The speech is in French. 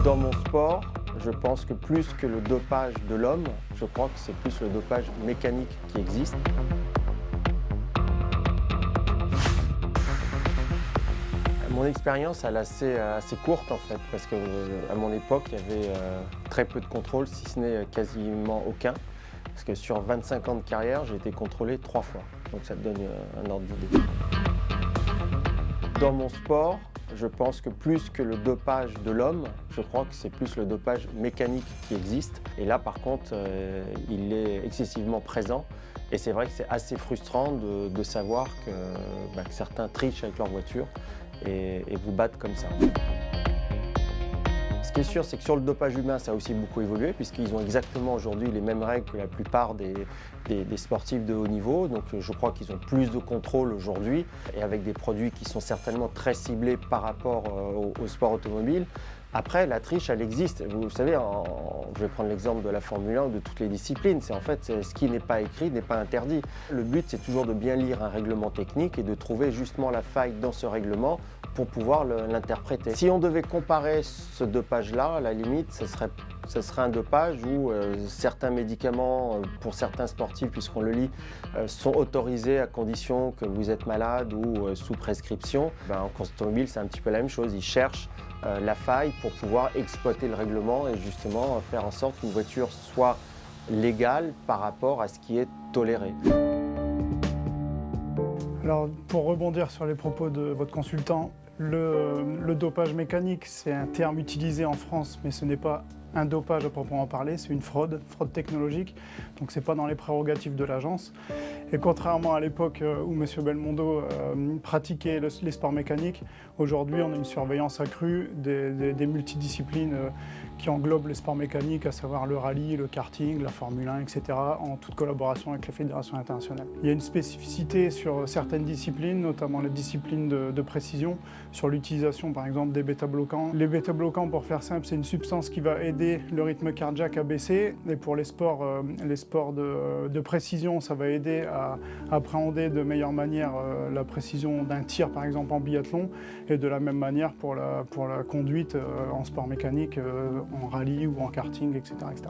Dans mon sport, je pense que plus que le dopage de l'homme, je crois que c'est plus le dopage mécanique qui existe. Mon expérience, elle est assez courte en fait, parce qu'à mon époque, il y avait très peu de contrôle, si ce n'est quasiment aucun. Parce que sur 25 ans de carrière, j'ai été contrôlé 3 fois. Donc ça te donne un ordre d'idée. Dans mon sport, je pense que plus que le dopage de l'homme, je crois que c'est plus le dopage mécanique qui existe. Et là, par contre, il est excessivement présent. Et c'est vrai que c'est assez frustrant de savoir que certains trichent avec leur voiture et vous battent comme ça. Ce qui est sûr, c'est que sur le dopage humain, ça a aussi beaucoup évolué, puisqu'ils ont exactement aujourd'hui les mêmes règles que la plupart des sportifs de haut niveau. Donc je crois qu'ils ont plus de contrôle aujourd'hui, et avec des produits qui sont certainement très ciblés par rapport au sport automobile. Après, la triche, elle existe. Vous savez, je vais prendre l'exemple de la Formule 1 ou de toutes les disciplines. C'est en fait ce qui n'est pas écrit n'est pas interdit. Le but, c'est toujours de bien lire un règlement technique et de trouver justement la faille dans ce règlement pour pouvoir l'interpréter. Si on devait comparer ce dopage-là, à la limite, ce serait un dopage où certains médicaments, pour certains sportifs, puisqu'on le lit, sont autorisés à condition que vous êtes malade ou sous prescription. En course automobile, c'est un petit peu la même chose. Ils cherchent la faille pour pouvoir exploiter le règlement et justement faire en sorte qu'une voiture soit légale par rapport à ce qui est toléré. Alors, pour rebondir sur les propos de votre consultant, le dopage mécanique, c'est un terme utilisé en France, mais ce n'est pas un dopage à proprement parler, c'est une fraude technologique, donc ce n'est pas dans les prérogatives de l'agence. Et contrairement à l'époque où M. Belmondo pratiquait les sports mécaniques, aujourd'hui on a une surveillance accrue des multidisciplines qui englobent les sports mécaniques, à savoir le rallye, le karting, la Formule 1, etc., en toute collaboration avec les fédérations internationales. Il y a une spécificité sur certaines disciplines, notamment les disciplines de précision, sur l'utilisation par exemple des bêta-bloquants. Les bêta-bloquants, pour faire simple, c'est une substance qui va aider le rythme cardiaque à baisser, et pour les sports de précision, ça va aider à appréhender de meilleure manière la précision d'un tir par exemple en biathlon, et de la même manière pour la conduite en sport mécanique, en rallye ou en karting, etc., etc.